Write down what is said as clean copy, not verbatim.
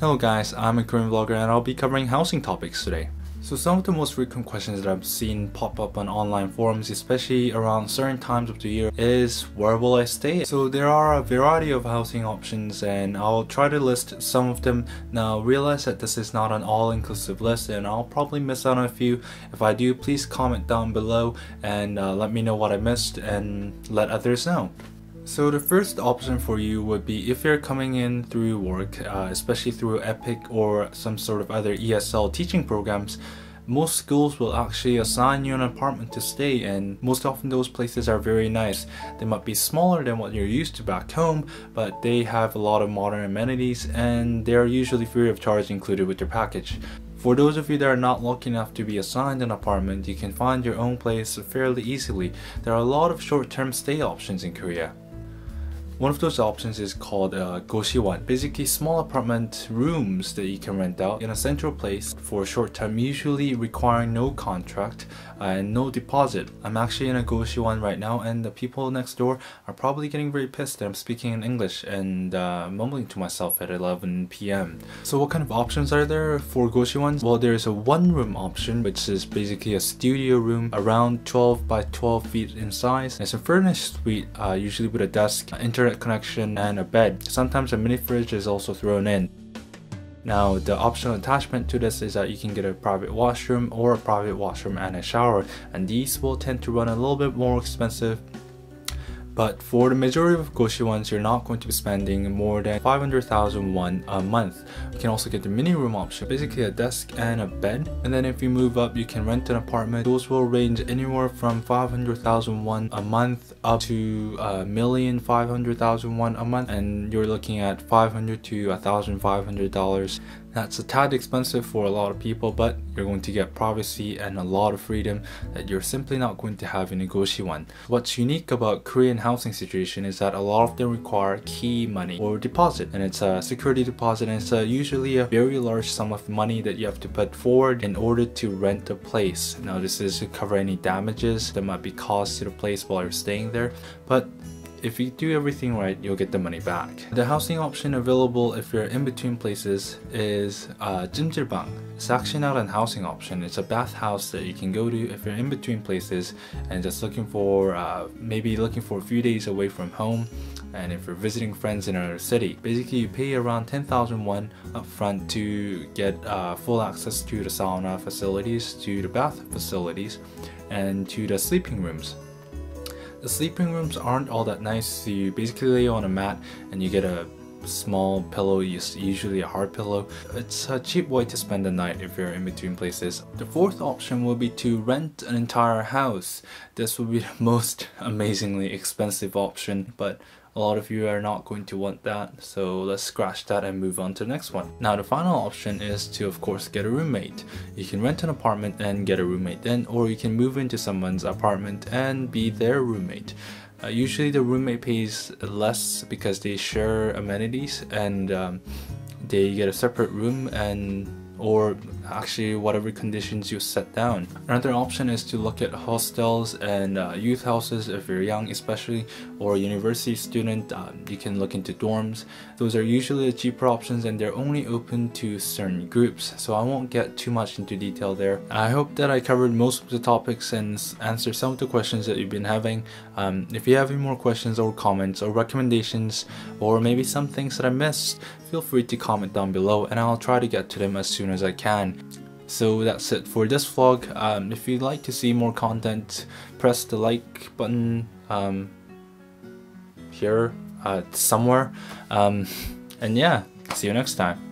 Hello guys, I'm a Korean vlogger and I'll be covering housing topics today. So some of the most frequent questions that I've seen pop up on online forums, especially around certain times of the year, is where will I stay? So there are a variety of housing options and I'll try to list some of them. Now realize that this is not an all-inclusive list and I'll probably miss out on a few. If I do, please comment down below and let me know what I missed and let others know. So the first option for you would be if you're coming in through work, especially through EPIC or some sort of other ESL teaching programs, most schools will actually assign you an apartment to stay, and most often those places are very nice. They might be smaller than what you're used to back home, but they have a lot of modern amenities and they are usually free of charge included with your package. For those of you that are not lucky enough to be assigned an apartment, you can find your own place fairly easily. There are a lot of short-term stay options in Korea. One of those options is called go시원, basically small apartment rooms that you can rent out in a central place for short term, usually requiring no contract and no deposit. I'm actually in a go시원 right now and the people next door are probably getting very pissed that I'm speaking in English and mumbling to myself at 11 p.m. So what kind of options are there for go시원s? Well, there's a one-room option, which is basically a studio room around 12 by 12 feet in size. It's a furnished suite, usually with a desk, internet connection and a bed. Sometimes a mini fridge is also thrown in. Now the optional attachment to this is that you can get a private washroom or a private washroom and a shower, and these will tend to run a little bit more expensive. But for the majority of go시원s, you're not going to be spending more than 500,000 won a month. You can also get the mini room option, basically a desk and a bed. And then if you move up, you can rent an apartment. Those will range anywhere from 500,000 won a month up to 1,500,000 won a month. And you're looking at $500 to $1,500. That's a tad expensive for a lot of people, but you're going to get privacy and a lot of freedom that you're simply not going to have in a go시원. What's unique about Korean housing situation is that a lot of them require key money or deposit, and it's a security deposit, and it's usually a very large sum of money that you have to put forward in order to rent a place. Now this is to cover any damages that might be caused to the place while you're staying there, but if you do everything right, you'll get the money back. The housing option available if you're in between places is 찜질방. It's actually not a housing option. It's a bathhouse that you can go to if you're in between places and just looking for maybe looking for a few days away from home, and if you're visiting friends in another city. Basically you pay around 10,000 won up front to get full access to the sauna facilities, to the bath facilities, and to the sleeping rooms. The sleeping rooms aren't all that nice, so you basically lay on a mat and you get a small pillow, usually a hard pillow. It's a cheap way to spend the night if you're in between places. The fourth option will be to rent an entire house. This will be the most amazingly expensive option, but a lot of you are not going to want that, so let's scratch that and move on to the next one. Now the final option is to, of course, get a roommate. You can rent an apartment and get a roommate then, or you can move into someone's apartment and be their roommate. Usually the roommate pays less because they share amenities and they get a separate room or actually whatever conditions you set down. Another option is to look at hostels and youth houses if you're young especially, or a university student. You can look into dorms. Those are usually the cheaper options and they're only open to certain groups, so I won't get too much into detail there. I hope that I covered most of the topics and answered some of the questions that you've been having. If you have any more questions or comments or recommendations, or maybe some things that I missed, feel free to comment down below and I'll try to get to them as soon as I can. So that's it for this vlog. If you'd like to see more content, press the like button here somewhere, and yeah, see you next time.